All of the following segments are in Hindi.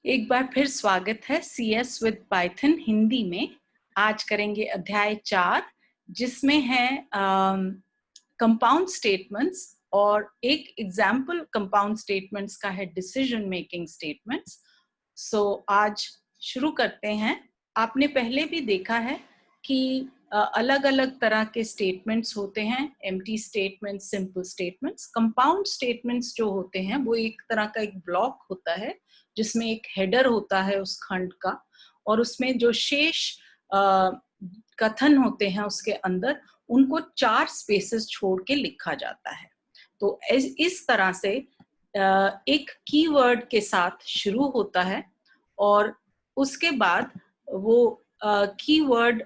एक बार फिर स्वागत है CS विद पाइथन हिंदी में। आज करेंगे अध्याय 4 जिसमें है कंपाउंड स्टेटमेंट्स और एक एग्जाम्पल कंपाउंड स्टेटमेंट्स का है डिसीजन मेकिंग स्टेटमेंट्स। सो आज शुरू करते हैं। आपने पहले भी देखा है कि अलग अलग तरह के स्टेटमेंट्स होते हैं, empty statements, simple statements. Compound statements जो होते हैं वो एक तरह का एक ब्लॉक होता है जिसमें एक हेडर होता है उस खंड का, और उसमें जो शेष कथन होते हैं उसके अंदर उनको 4 स्पेसेस छोड़ के लिखा जाता है। तो इस तरह से एक कीवर्ड के साथ शुरू होता है और उसके बाद वो कीवर्ड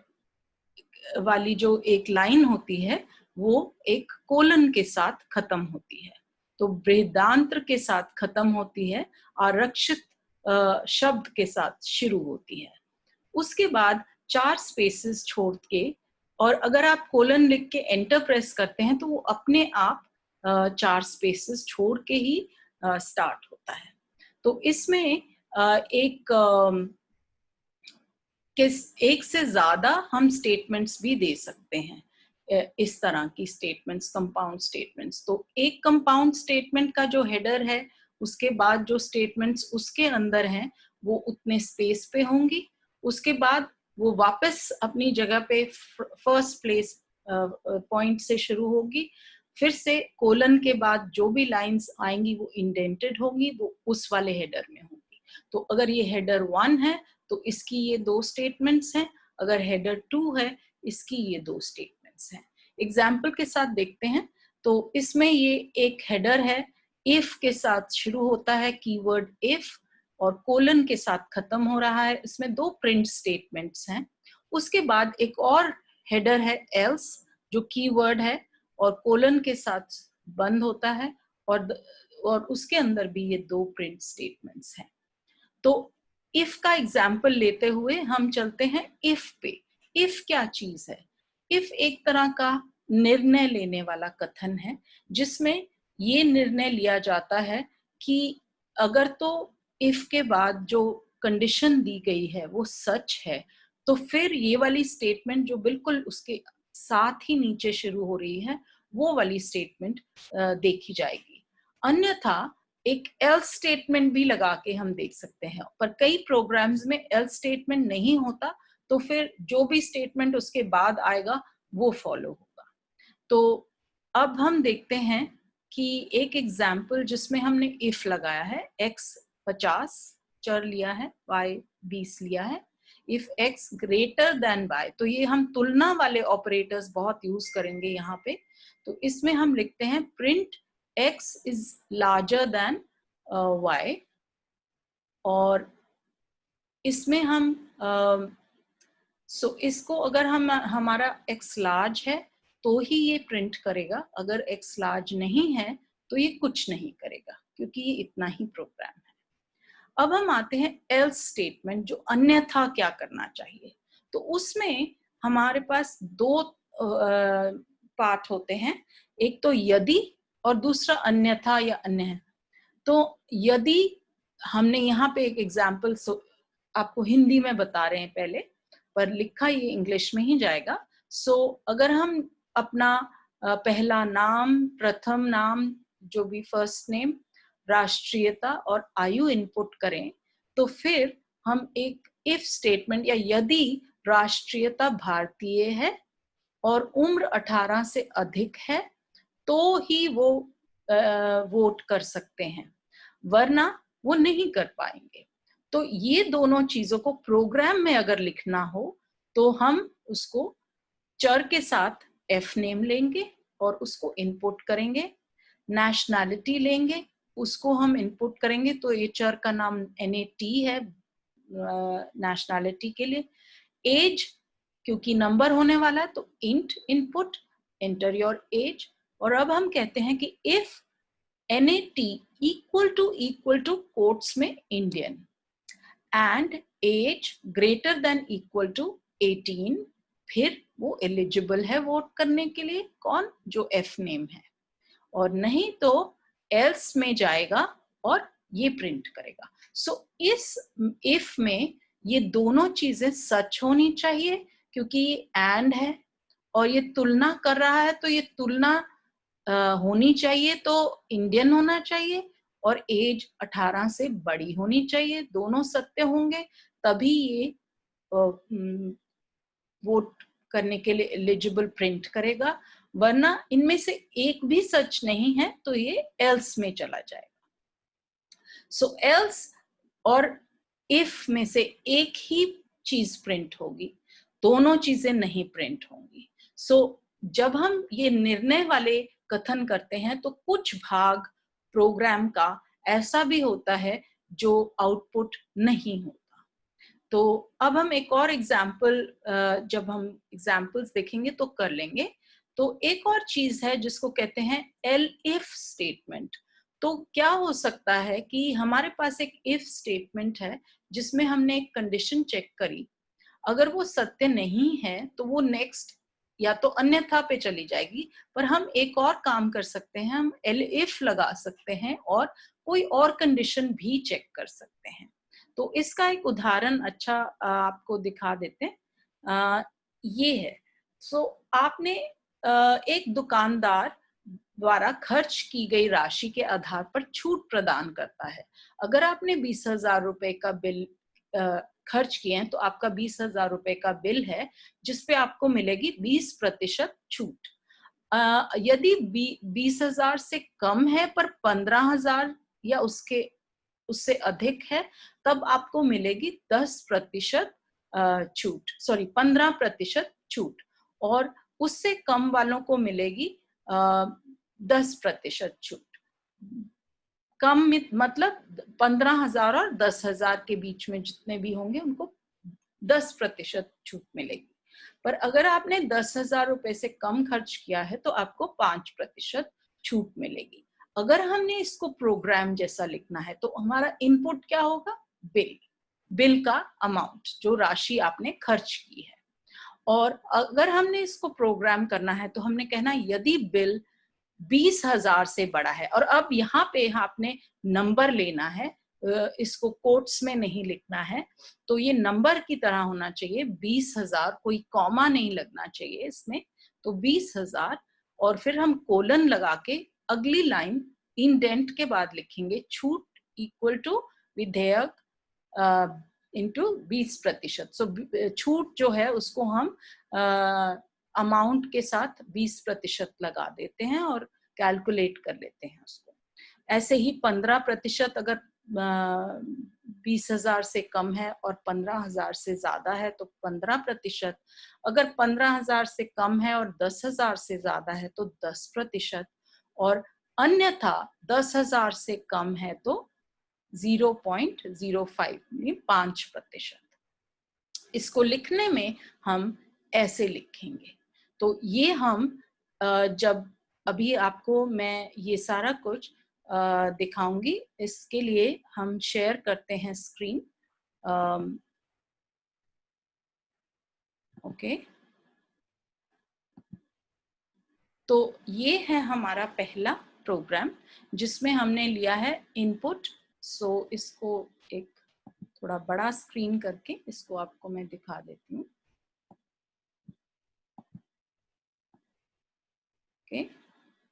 वाली जो एक लाइन होती है वो एक कोलन के साथ खत्म होती है। तो बृहदान्त्र के साथ खत्म होती है, आरक्षित शब्द के साथ शुरू होती है। उसके बाद 4 स्पेसेस छोड़ के, और अगर आप कोलन लिख के एंटर प्रेस करते हैं तो वो अपने आप 4 स्पेसेस छोड़ के ही स्टार्ट होता है। तो इसमें एक से ज्यादा हम स्टेटमेंट्स भी दे सकते हैं। इस तरह की स्टेटमेंट्स कंपाउंड स्टेटमेंट्स। तो एक कंपाउंड स्टेटमेंट का जो हेडर है उसके बाद जो स्टेटमेंट्स उसके अंदर हैं वो उतने स्पेस पे होंगी। उसके बाद वो वापस अपनी जगह पे फर्स्ट प्लेस पॉइंट से शुरू होगी। फिर से कोलन के बाद जो भी लाइंस आएंगी वो इंडेंटेड होंगी, वो उस वाले हेडर में होंगी। तो अगर ये हेडर 1 है तो इसकी ये 2 स्टेटमेंट्स हैं, अगर हेडर 2 है इसकी ये 2 स्टेटमेंट्स हैं। एग्जाम्पल के साथ देखते हैं। तो इसमें ये एक हेडर है, इफ के साथ शुरू होता है कीवर्ड इफ और कोलन के साथ खत्म हो रहा है। इसमें 2 प्रिंट स्टेटमेंट्स हैं। उसके बाद एक और हेडर है एल्स जो कीवर्ड है और कोलन के साथ बंद होता है, और उसके अंदर भी ये 2 प्रिंट स्टेटमेंट्स हैं। तो इफ का एग्जाम्पल लेते हुए हम चलते हैं इफ पे। इफ क्या चीज है? इफ एक तरह का निर्णय लेने वाला कथन है जिसमें ये निर्णय लिया जाता है कि अगर तो इफ के बाद जो कंडीशन दी गई है वो सच है तो फिर ये वाली स्टेटमेंट जो बिल्कुल उसके साथ ही नीचे शुरू हो रही है वो वाली स्टेटमेंट देखी जाएगी। अन्यथा एक एल्स स्टेटमेंट भी लगा के हम देख सकते हैं, पर कई प्रोग्राम्स में एल्स स्टेटमेंट नहीं होता तो फिर जो भी स्टेटमेंट उसके बाद आएगा वो फॉलो होगा। तो अब हम देखते हैं कि एक एग्जाम्पल जिसमें हमने इफ लगाया है, x 50 चर लिया है, y 20 लिया है। If x greater than y, तो ये हम तुलना वाले ऑपरेटर्स बहुत यूज करेंगे यहाँ पे। तो इसमें हम लिखते हैं print x is larger than y, और इसमें हम इसको अगर हम हमारा x लार्ज है तो ही ये प्रिंट करेगा, अगर x लार्ज नहीं है तो ये कुछ नहीं करेगा क्योंकि ये इतना ही प्रोग्राम है। अब हम आते हैं एल्स स्टेटमेंट जो अन्यथा क्या करना चाहिए। तो उसमें हमारे पास 2 पार्ट होते हैं, एक तो यदि और दूसरा अन्यथा या अन्य। तो यदि हमने यहाँ पे एक एग्जाम्पल आपको हिंदी में बता रहे हैं पहले, पर लिखा ये इंग्लिश में ही जाएगा। अगर हम अपना पहला नाम, प्रथम नाम, जो भी फर्स्ट नेम, राष्ट्रीयता और आयु इनपुट करें तो फिर हम एक इफ स्टेटमेंट या यदि राष्ट्रीयता भारतीय है और उम्र 18 से अधिक है तो ही वो वोट कर सकते हैं, वरना वो नहीं कर पाएंगे। तो ये दोनों चीजों को प्रोग्राम में अगर लिखना हो तो हम उसको चर के साथ एफ नेम लेंगे और उसको इनपुट करेंगे। नेशनैलिटी लेंगे, उसको हम इनपुट करेंगे, तो ये चर का नाम NAT है नेशनैलिटी के लिए। एज क्योंकि नंबर होने वाला है तो int input, enter your age. और अब हम कहते हैं कि if NAT equal to quotes में Indian and age greater than equal to 18, फिर वो एलिजिबल है वोट करने के लिए, कौन? जो एफ नेम है। और नहीं तो एल्स में जाएगा और ये प्रिंट करेगा। सो इस इफ में ये दोनों चीजें सच होनी चाहिए, क्योंकि ये एंड है और ये तुलना कर रहा है, तो ये तुलना होनी चाहिए तो इंडियन होना चाहिए और एज 18 से बड़ी होनी चाहिए। दोनों सत्य होंगे तभी ये वोट करने के लिए एलिजिबल प्रिंट करेगा, वरना इनमें से एक भी सच नहीं है तो ये एल्स में चला जाएगा। सो एल्स और इफ में से एक ही चीज प्रिंट होगी, दोनों चीजें नहीं प्रिंट होंगी। सो जब हम ये निर्णय वाले कथन करते हैं तो कुछ भाग प्रोग्राम का ऐसा भी होता है जो आउटपुट नहीं होता। तो अब हम एक और एग्जाम्पल, जब हम एग्जाम्पल्स देखेंगे तो कर लेंगे। तो एक और चीज है जिसको कहते हैं एल इफ स्टेटमेंट। तो क्या हो सकता है कि हमारे पास एक इफ स्टेटमेंट है जिसमें हमने एक कंडीशन चेक करी, अगर वो सत्य नहीं है तो वो नेक्स्ट या तो अन्यथा पे चली जाएगी, पर हम एक और काम कर सकते हैं, हम एल इफ लगा सकते हैं और कोई और कंडीशन भी चेक कर सकते हैं। तो इसका एक उदाहरण अच्छा आपको दिखा देते हैं। ये है, सो आपने एक दुकानदार द्वारा खर्च की गई राशि के आधार पर छूट प्रदान करता है। अगर आपने 20,000 रुपए का बिल खर्च किए हैं तो आपका 20,000 रुपए का बिल है जिसपे आपको मिलेगी 20% छूट। यदि 20,000 से कम है पर 15,000 या उससे अधिक है, तब आपको मिलेगी 10% छूट, सॉरी 15% छूट, और उससे कम वालों को मिलेगी 10% छूट। कम मतलब 15,000 और 10,000 के बीच में जितने भी होंगे उनको 10% छूट मिलेगी। पर अगर आपने 10,000 रुपए से कम खर्च किया है तो आपको 5% छूट मिलेगी। अगर हमने इसको प्रोग्राम जैसा लिखना है तो हमारा इनपुट क्या होगा? बिल का अमाउंट, जो राशि आपने खर्च की है। और अगर हमने इसको प्रोग्राम करना है तो हमने कहना यदि बिल 20,000 से बड़ा है, और अब यहाँ पे आपने नंबर लेना है, इसको कोट्स में नहीं लिखना है, तो ये नंबर की तरह होना चाहिए 20,000, कोई कॉमा नहीं लगना चाहिए इसमें। तो 20,000 और फिर हम कोलन लगा के अगली लाइन इंडेंट के बाद लिखेंगे छूट इक्वल टू विधेयक इंटू 20%। सो छूट जो है उसको हम अमाउंट के साथ 20% लगा देते हैं और कैलकुलेट कर लेते हैं उसको। ऐसे ही 15% अगर 20,000 से कम है और 15,000 से ज्यादा है तो 15%, अगर 15,000 से कम है और 10,000 से ज्यादा है तो 10%, और अन्यथा 10,000 से कम है तो 0.05 में 5%। इसको लिखने में हम ऐसे लिखेंगे। तो ये हम जब अभी आपको मैं ये सारा कुछ दिखाऊंगी, इसके लिए हम शेयर करते हैं स्क्रीन। ओके, तो ये है हमारा पहला प्रोग्राम जिसमें हमने लिया है इनपुट। सो इसको एक थोड़ा बड़ा स्क्रीन करके इसको आपको मैं दिखा देती हूँ। Okay,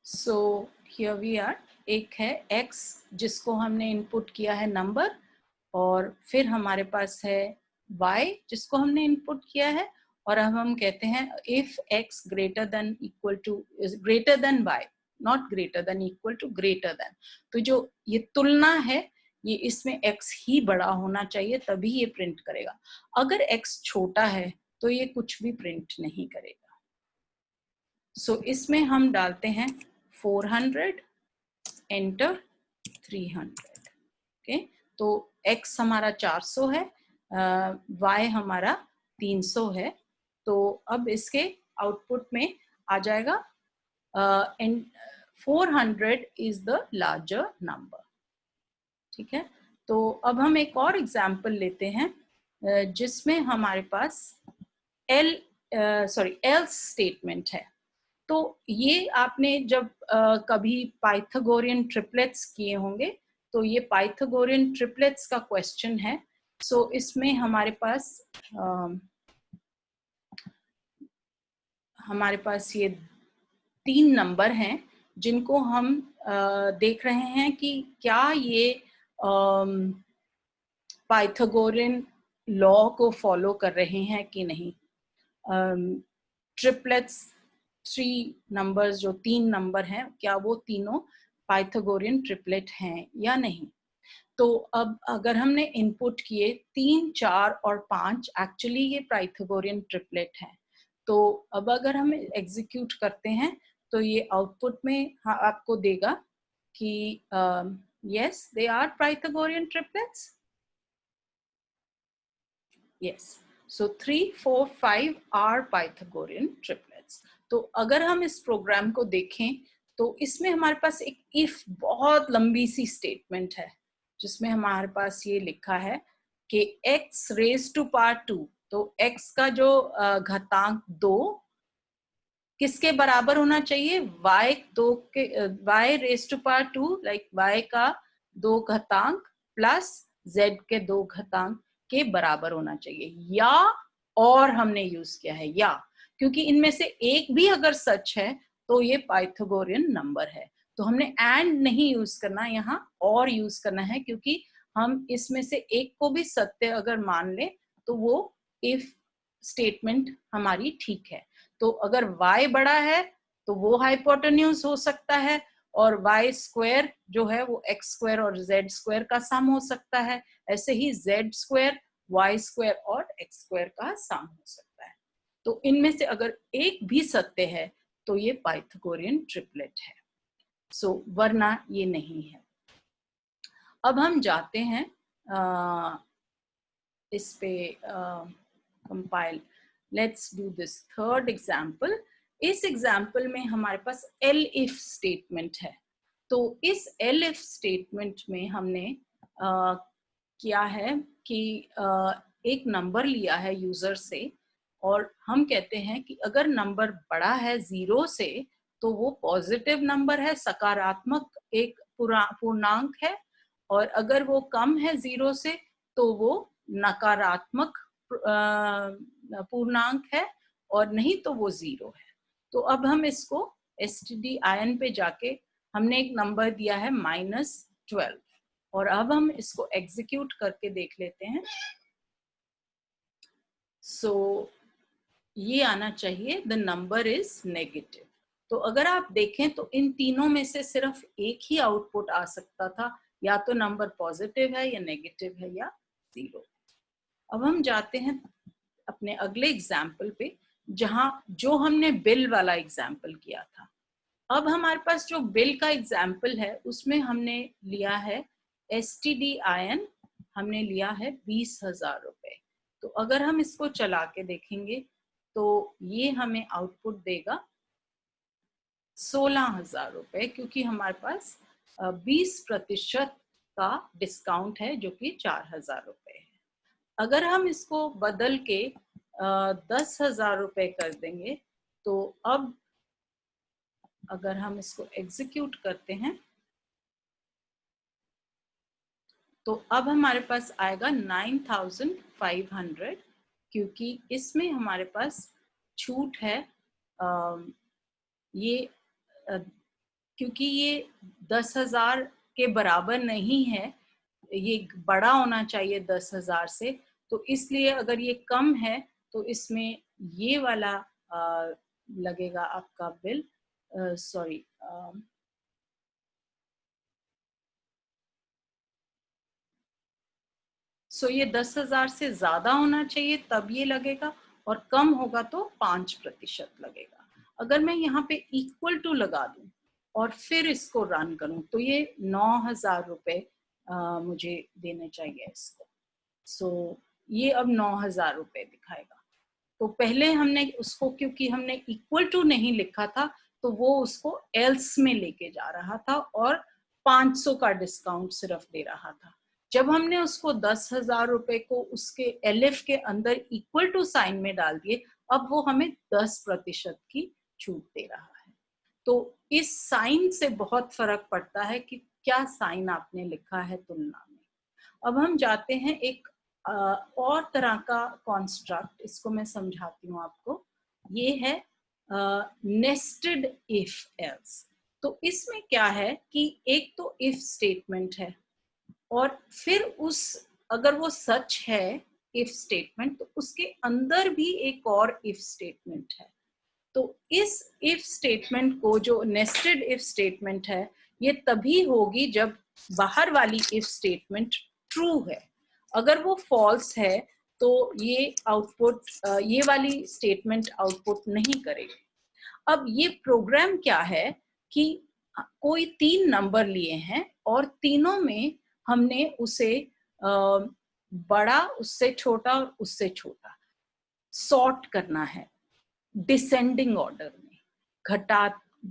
so here we are. एक है x जिसको हमने इनपुट किया है नंबर, और फिर हमारे पास है y जिसको हमने इनपुट किया है, और अब हम कहते हैं if x greater than equal to greater than y, not greater than equal to greater than. तो जो ये तुलना है ये इसमें x ही बड़ा होना चाहिए तभी ये प्रिंट करेगा। अगर x छोटा है तो ये कुछ भी प्रिंट नहीं करेगा। सो इसमें हम डालते हैं 400 एंटर 300। ओके, तो x हमारा 400 है, y हमारा 300 है। तो अब इसके आउटपुट में आ जाएगा 400 इज द लार्जर नंबर। ठीक है, तो अब हम एक और एग्जाम्पल लेते हैं जिसमें हमारे पास एल्स स्टेटमेंट है। तो ये आपने जब कभी पाइथागोरियन ट्रिपलेट्स किए होंगे तो ये पाइथागोरियन ट्रिपलेट्स का क्वेश्चन है। सो इसमें हमारे पास ये 3 नंबर हैं जिनको हम देख रहे हैं कि क्या ये पाइथागोरियन लॉ को फॉलो कर रहे हैं कि नहीं। ट्रिपलेट्स 3 नंबर्स, जो 3 नंबर हैं, क्या वो तीनों पाइथागोरियन ट्रिपलेट हैं या नहीं। तो अब अगर हमने इनपुट किए 3, 4 और 5, एक्चुअली ये पाइथागोरियन ट्रिपलेट है। तो अब अगर हम एग्जीक्यूट करते हैं तो ये आउटपुट में आपको देगा कि yes, they are Pythagorean triplets. Yes, so 3, 4, 5 are Pythagorean triplets. तो अगर हम इस प्रोग्राम को देखें तो इसमें हमारे पास एक इफ बहुत लंबी सी स्टेटमेंट है जिसमें हमारे पास ये लिखा है कि x रेज टू पावर 2, तो x का जो घातांक 2 किसके बराबर होना चाहिए, y raise to power 2, like y का 2 घातांक प्लस z के 2 घातांक के बराबर होना चाहिए। या और हमने यूज किया है या, क्योंकि इनमें से एक भी अगर सच है तो ये पाइथागोरियन नंबर है। तो हमने एंड नहीं यूज करना, यहाँ और यूज करना है, क्योंकि हम इसमें से एक को भी सत्य अगर मान ले तो वो इफ स्टेटमेंट हमारी ठीक है। तो अगर y बड़ा है तो वो हाइपोटेन्यूज हो सकता है, और y स्क्वायर जो है वो x स्क्वायर और z स्क्वायर का सम हो सकता है। ऐसे ही z स्क्वायर, y स्क्वायर और x स्क्वायर का सम हो सकता है। तो इनमें से अगर एक भी सत्य है तो ये पाइथागोरियन ट्रिपलेट है। सो वरना ये नहीं है। अब हम जाते हैं इस पे compile. Let's do this third example. इस एग्जाम्पल में हमारे पास एल इफ स्टेटमेंट है। तो इस एल इफ स्टेटमेंट में हमने किया है कि एक नंबर लिया है यूजर से, और हम कहते हैं कि अगर नंबर बड़ा है 0 से तो वो पॉजिटिव नंबर है, सकारात्मक एक पूर्णांक है, और अगर वो कम है 0 से तो वो नकारात्मक पूर्णांक है, और नहीं तो वो 0 है। तो अब हम इसको stdin पे जाके हमने एक नंबर दिया है -12, और अब हम इसको एग्जीक्यूट करके देख लेते हैं। सो ये आना चाहिए द नंबर इज नेगेटिव। तो अगर आप देखें तो इन तीनों में से सिर्फ एक ही आउटपुट आ सकता था, या तो नंबर पॉजिटिव है या नेगेटिव है या 0। अब हम जाते हैं अपने अगले एग्जाम्पल पे, जो हमने बिल वाला एग्जाम्पल किया था। अब हमारे पास जो बिल का एग्जाम्पल है उसमें हमने लिया है stdin, हमने लिया है 20,000 रुपए। तो अगर हम इसको चला के देखेंगे तो ये हमें आउटपुट देगा 16,000 रुपए, क्योंकि हमारे पास 20% का डिस्काउंट है जो कि 4,000 रुपए है। अगर हम इसको बदल के 10,000 रुपए कर देंगे तो अब अगर हम इसको एग्जीक्यूट करते हैं तो अब हमारे पास आएगा 9,500, क्योंकि इसमें हमारे पास छूट है। ये क्योंकि ये 10,000 के बराबर नहीं है, ये बड़ा होना चाहिए 10,000 से, तो इसलिए अगर ये कम है तो इसमें ये वाला लगेगा आपका बिल। सॉरी, सो ये 10,000 से ज्यादा होना चाहिए तब ये लगेगा, और कम होगा तो 5% लगेगा। अगर मैं यहाँ पे इक्वल टू लगा दूं और फिर इसको रन करूं तो ये 9,000 रुपए मुझे देने चाहिए इसको। सो ये अब 9,000 रुपए दिखाएगा। तो पहले हमने उसको, क्योंकि हमने इक्वल टू नहीं लिखा था, तो वो उसको एल्स में लेके जा रहा था और 500 का डिस्काउंट सिर्फ दे रहा था। जब हमने उसको 10,000 रुपए को उसके एलिफ के अंदर इक्वल टू साइन में डाल दिए, अब वो हमें 10% की छूट दे रहा है। तो इस साइन से बहुत फर्क पड़ता है कि क्या साइन आपने लिखा है तुलना में। अब हम जाते हैं एक और तरह का कॉन्स्ट्रक्ट, इसको मैं समझाती हूँ आपको। ये है नेस्टेड इफ एल्स। तो इसमें क्या है कि एक तो इफ स्टेटमेंट है और फिर अगर वो सच है इफ स्टेटमेंट, तो उसके अंदर भी एक और इफ स्टेटमेंट है। तो इस इफ स्टेटमेंट को, जो नेस्टेड इफ स्टेटमेंट है, ये तभी होगी जब बाहर वाली इफ स्टेटमेंट ट्रू है। अगर वो फॉल्स है तो ये आउटपुट, ये वाली स्टेटमेंट आउटपुट नहीं करेगी। अब ये प्रोग्राम क्या है कि कोई 3 नंबर लिए हैं और तीनों में हमने उसे बड़ा, उससे छोटा और उससे छोटा सॉर्ट करना है डिसेंडिंग ऑर्डर में।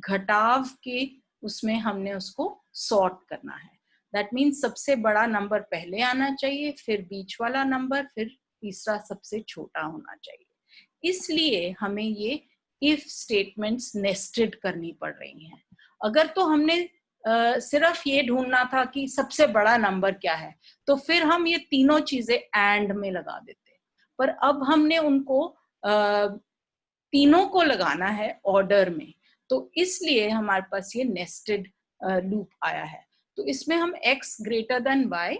घटाव के उसमें हमने उसको सॉर्ट करना है। दैट मीन्स सबसे बड़ा नंबर पहले आना चाहिए, फिर बीच वाला नंबर, फिर तीसरा सबसे छोटा होना चाहिए। इसलिए हमें ये इफ स्टेटमेंट्स नेस्टेड करनी पड़ रही हैं। अगर तो हमने सिर्फ ये ढूंढना था कि सबसे बड़ा नंबर क्या है, तो फिर हम ये तीनों चीजें एंड में लगा देते। पर अब हमने उनको तीनों को लगाना है ऑर्डर में, तो इसलिए हमारे पास ये नेस्टेड लूप आया है। तो इसमें हम x ग्रेटर देन y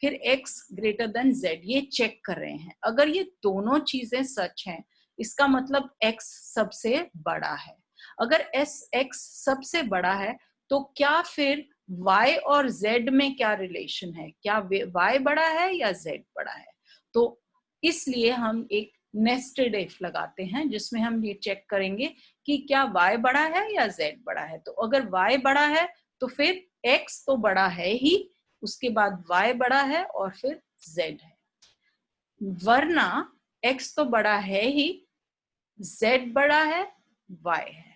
फिर x ग्रेटर देन z ये चेक कर रहे हैं। अगर ये दोनों चीजें सच हैं, इसका मतलब x सबसे बड़ा है। अगर x सबसे बड़ा है तो क्या फिर y और z में क्या रिलेशन है, क्या y बड़ा है या z बड़ा है। तो इसलिए हम एक नेस्टेड इफ लगाते हैं जिसमें हम ये चेक करेंगे कि क्या y बड़ा है या z बड़ा है। तो अगर y बड़ा है तो फिर x तो बड़ा है ही, उसके बाद y बड़ा है और फिर z है। वरना x तो बड़ा है ही, z बड़ा है, y है।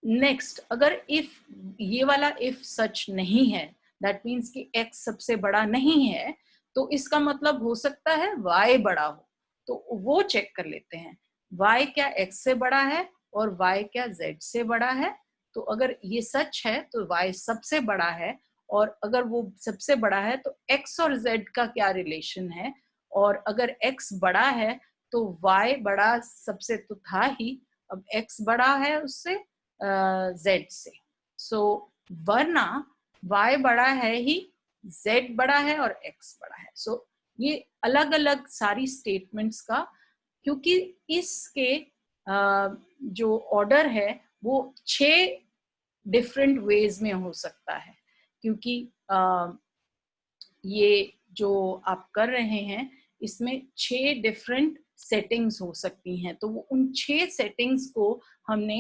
नेक्स्ट, अगर इफ ये वाला इफ सच नहीं है, दैट मीन्स कि x सबसे बड़ा नहीं है, तो इसका मतलब हो सकता है y बड़ा हो। तो वो चेक कर लेते हैं, y क्या x से बड़ा है और y क्या z से बड़ा है। तो अगर ये सच है तो y सबसे बड़ा है, और अगर वो सबसे बड़ा है तो x और z का क्या रिलेशन है। और अगर x बड़ा है तो y बड़ा सबसे तो था ही, अब x बड़ा है उससे z से। सो वरना y बड़ा है ही, z बड़ा है और x बड़ा है। सो ये अलग अलग सारी स्टेटमेंट्स का, क्योंकि इसके जो ऑर्डर है वो 6 डिफरेंट वेज में हो सकता है, क्योंकि ये जो आप कर रहे हैं इसमें 6 डिफरेंट सेटिंग्स हो सकती हैं। तो वो उन 6 सेटिंग्स को हमने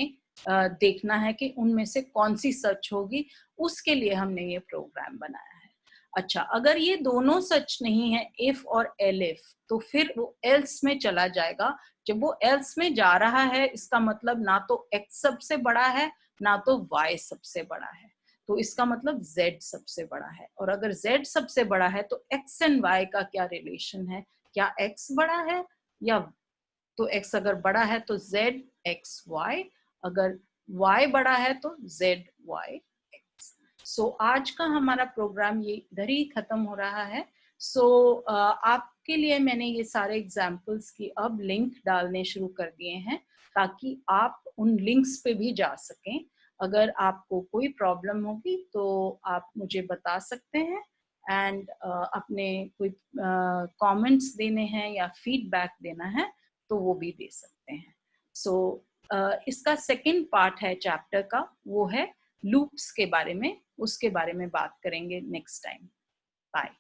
देखना है कि उनमें से कौन सी सच होगी, उसके लिए हमने ये प्रोग्राम बनाया है। अच्छा, अगर ये दोनों सच नहीं है, इफ और एलिफ, तो फिर वो एल्स में चला जाएगा। जब वो एल्स में जा रहा है, इसका मतलब ना तो x सबसे बड़ा है ना तो y सबसे बड़ा है, तो इसका मतलब z सबसे बड़ा है। और अगर z सबसे बड़ा है तो x एंड y का क्या रिलेशन है, क्या x बड़ा है या, तो x अगर बड़ा है तो z x y, अगर y बड़ा है तो z y x। सो आज का हमारा प्रोग्राम ये इधर ही खत्म हो रहा है। सो आपके लिए मैंने ये सारे एग्जाम्पल्स की अब लिंक डालने शुरू कर दिए हैं, ताकि आप उन लिंक्स पे भी जा सकें। अगर आपको कोई प्रॉब्लम होगी तो आप मुझे बता सकते हैं, एंड अपने कोई कमेंट्स देने हैं या फीडबैक देना है तो वो भी दे सकते हैं। सो इसका सेकंड पार्ट है चैप्टर का, वो है लूप्स के बारे में, उसके बारे में बात करेंगे नेक्स्ट टाइम। बाय।